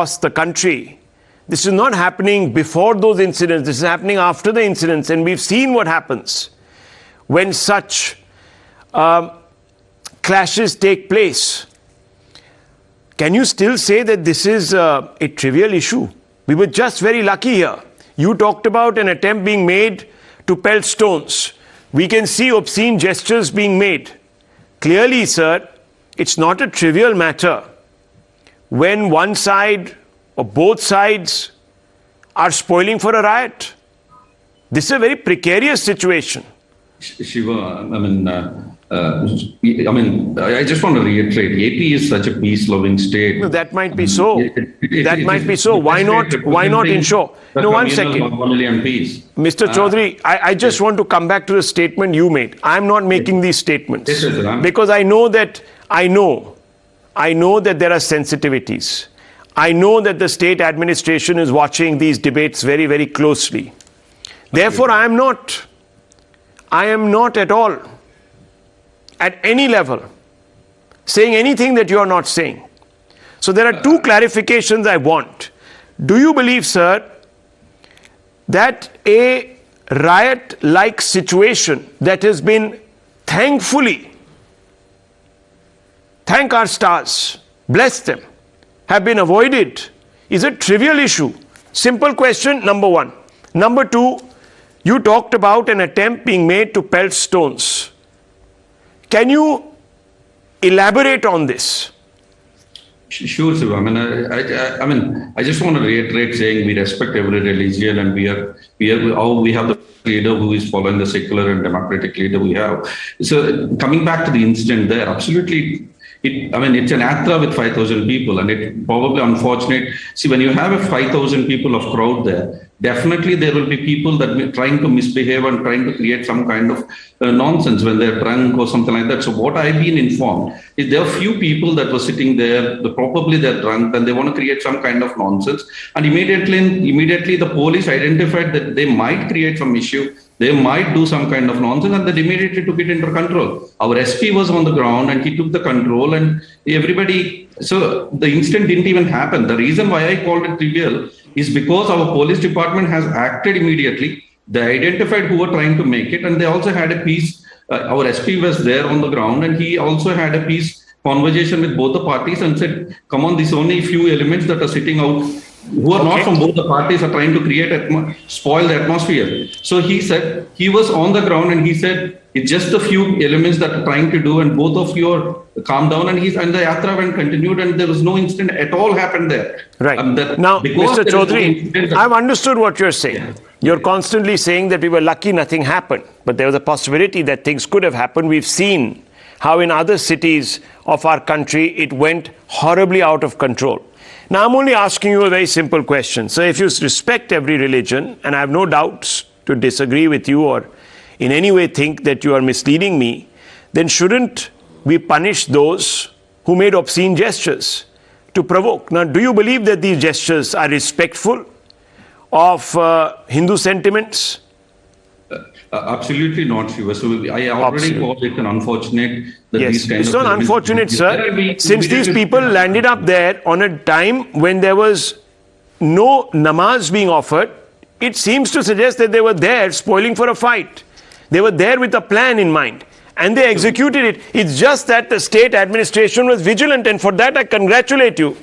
across the country. This is not happening before those incidents. This is happening after the incidents. And we've seen what happens when such clashes take place. Can you still say that this is a trivial issue? We were just very lucky here. You talked about an attempt being made to pelt stones. We can see obscene gestures being made. Clearly, sir, it's not a trivial matter when one side or both sides are spoiling for a riot. This is a very precarious situation. Shiva, I just want to reiterate, AP is such a peace-loving state. No, that might be so. That might be so. Why not ensure? No, 1 second. Mr. Chaudhary, I just want to come back to the statement you made. I'm not making these statements because I know that there are sensitivities. I know that the state administration is watching these debates very, very closely. Therefore, I am not at all, at any level, saying anything that you are not saying. So there are two clarifications I want. Do you believe, sir, that a riot-like situation that has been thankfully, thank our stars, bless them, have been avoided is a trivial issue? Simple question, number one. Number two, you talked about an attempt being made to pelt stones. Can you elaborate on this? Sure, Siva. I just want to reiterate saying we respect every religion, and we have the leader who is following the secular and democratic leader we have. So coming back to the incident there, absolutely. It's an yatra with 5,000 people, and it probably unfortunate. See, when you have a 5,000 people of crowd there, definitely there will be people that are trying to misbehave and trying to create some kind of nonsense when they're drunk or something like that. So what I've been informed is there are few people that were sitting there, probably they're drunk and they want to create some kind of nonsense. And immediately the police identified that they might create some issue. They might do some kind of nonsense, and they immediately took it under control. Our SP was on the ground and he took the control, and everybody, so the incident didn't even happen. The reason why I called it trivial is because our police department has acted immediately. They identified who were trying to make it, and they also had a peace. Our SP was there on the ground, and he also had a peace conversation with both the parties and said, come on, these only few elements that are sitting out who are not from both the parties are trying to create, spoil the atmosphere. So he said, he was on the ground and he said, it's just a few elements that are trying to do, and both of you are calm down. And the yatra went continued, and there was no incident at all happened there. Right. Now, Mr. Chaudhary, I've understood what you're saying. Yeah. You're constantly saying that we were lucky nothing happened, but there was a possibility that things could have happened. We've seen how in other cities of our country, it went horribly out of control. Now, I'm only asking you a very simple question. So if you respect every religion, and I have no doubts to disagree with you or in any way think that you are misleading me, then shouldn't we punish those who made obscene gestures to provoke? Now, do you believe that these gestures are respectful of Hindu sentiments? Absolutely not, Shiva. So I already called it an unfortunate. Yes, it's not unfortunate, sir. Since these people landed up there on a time when there was no namaz being offered, it seems to suggest that they were there spoiling for a fight. They were there with a plan in mind, and they executed it. It's just that the state administration was vigilant, and for that I congratulate you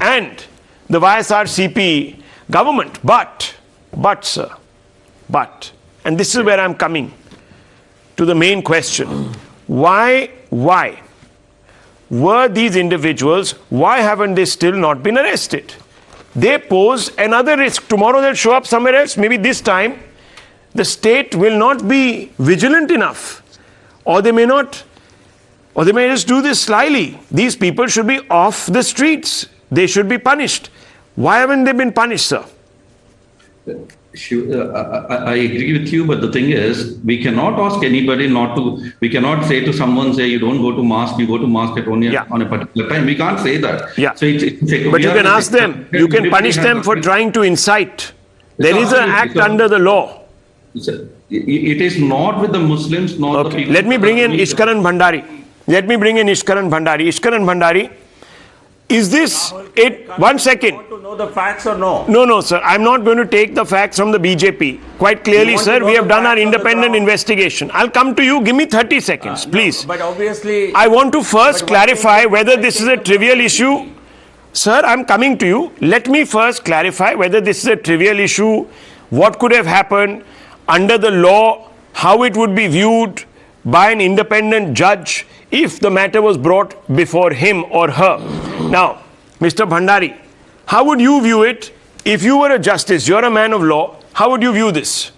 and the YSRCP government. But, sir, and this is where I'm coming to the main question. Why were these individuals, why haven't they still not been arrested? They pose another risk. Tomorrow they'll show up somewhere else. Maybe this time the state will not be vigilant enough, or they may just do this slyly. These people should be off the streets. They should be punished. Why haven't they been punished, sir? I agree with you, but the thing is, we cannot ask anybody not to. We cannot say to someone, say, you don't go to mosque, you go to mosque at only on a particular time. We can't say that. Yeah. So but you can ask them. You can punish them for trying to incite. There is an act under the law. It is not with the Muslims, not the people. Let me bring in Ishkaran Bhandari. Ishkaran Bhandari, is this it? 1 second. know the facts or no? No, sir. I'm not going to take the facts from the BJP. Quite clearly, sir, we have done our independent investigation. I'll come to you. Give me 30 seconds, please. But obviously... I want to first clarify whether this is a trivial issue. Sir, I'm coming to you. Let me first clarify whether this is a trivial issue, what could have happened under the law, how it would be viewed by an independent judge if the matter was brought before him or her. Now, Mr. Bhandari, how would you view it if you were a justice? You're a man of law. How would you view this?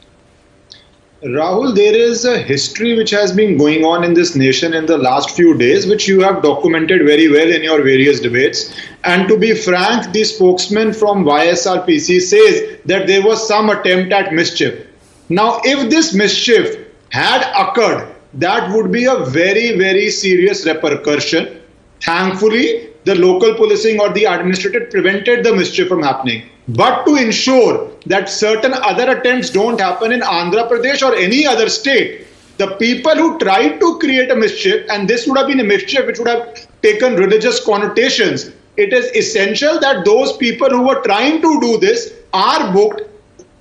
Rahul, there is a history which has been going on in this nation in the last few days, which you have documented very well in your various debates. And to be frank, the spokesman from YSRPC says that there was some attempt at mischief. Now, if this mischief had occurred, that would be a very, very serious repercussion. Thankfully, the local policing or the administrator prevented the mischief from happening. But to ensure that certain other attempts don't happen in Andhra Pradesh or any other state, the people who tried to create a mischief, and this would have been a mischief which would have taken religious connotations, it is essential that those people who were trying to do this are booked,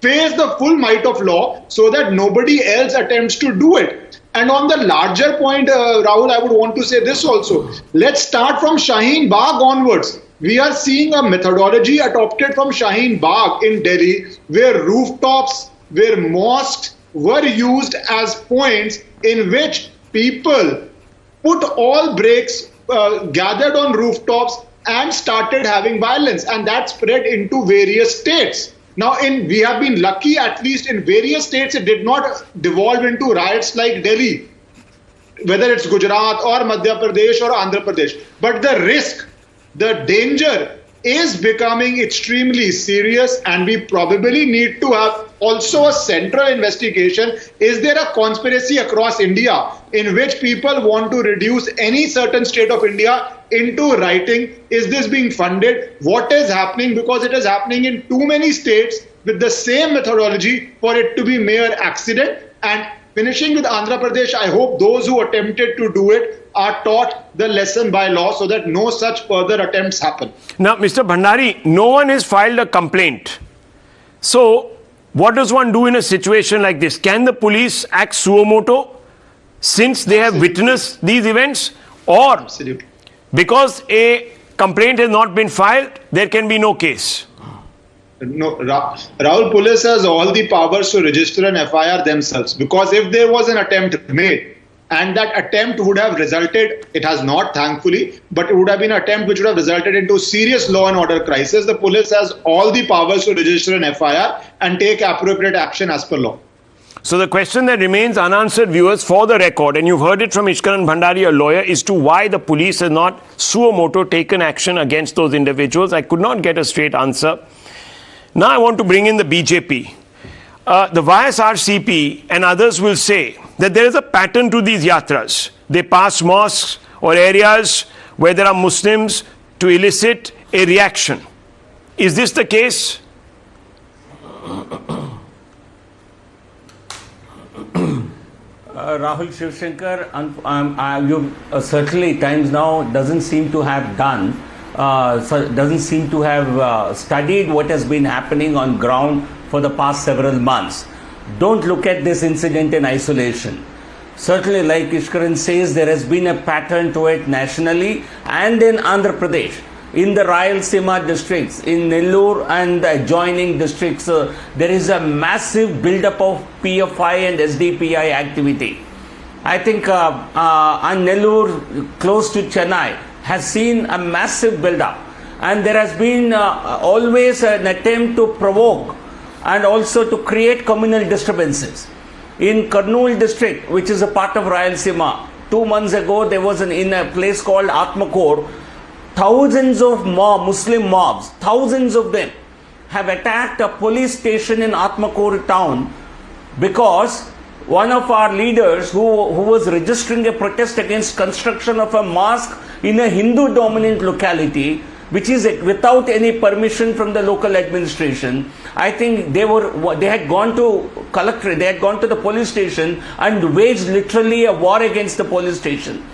face the full might of law so that nobody else attempts to do it. And on the larger point, Rahul, I would want to say this also. Let's start from Shaheen Bagh onwards. We are seeing a methodology adopted from Shaheen Bagh in Delhi where rooftops, where mosques were used as points in which people put all breaks, gathered on rooftops and started having violence. And that spread into various states. Now, we have been lucky, at least in various states, it did not devolve into riots like Delhi, whether it's Gujarat or Madhya Pradesh or Andhra Pradesh. But the risk, the danger is becoming extremely serious, and we probably need to have also a central investigation. Is there a conspiracy across India in which people want to reduce any certain state of India into writing? Is this being funded? What is happening? Because it is happening in too many states with the same methodology for it to be mere accident. And finishing with Andhra Pradesh, I hope those who attempted to do it are taught the lesson by law so that no such further attempts happen. Now, Mr. Bhandari, no one has filed a complaint. So, what does one do in a situation like this? Can the police act suo moto since they have witnessed these events? Or Absolutely. because a complaint has not been filed, there can be no case? No, Rahul, police has all the powers to register an FIR themselves, because if there was an attempt made and that attempt would have resulted, it has not thankfully, but it would have been an attempt which would have resulted into serious law and order crisis, the police has all the powers to register an FIR and take appropriate action as per law. So the question that remains unanswered, viewers, for the record, and you've heard it from Ishkaran Bhandari, a lawyer, is to why the police has not suo moto taken action against those individuals. I could not get a straight answer. Now I want to bring in the BJP. The YSRCP and others will say that there is a pattern to these yatras. They pass mosques or areas where there are Muslims to elicit a reaction. Is this the case? Rahul Shivshankar, you certainly times now doesn't seem to have done, doesn't seem to have studied what has been happening on ground for the past several months. Don't look at this incident in isolation. Certainly, like Ishkaran says, there has been a pattern to it nationally and in Andhra Pradesh. In the Rayalaseema districts, in Nellore and the adjoining districts, there is a massive build-up of PFI and SDPI activity. I think Nellore, close to Chennai, has seen a massive build-up. And there has been always an attempt to provoke and also to create communal disturbances. In Kurnool district, which is a part of Rayalaseema, 2 months ago, there was in a place called Atmakor, thousands of Muslim mobs, thousands of them, have attacked a police station in Atmakor town because one of our leaders who was registering a protest against construction of a mosque in a Hindu dominant locality, which is without any permission from the local administration. I think they had gone to the police station and waged literally a war against the police station.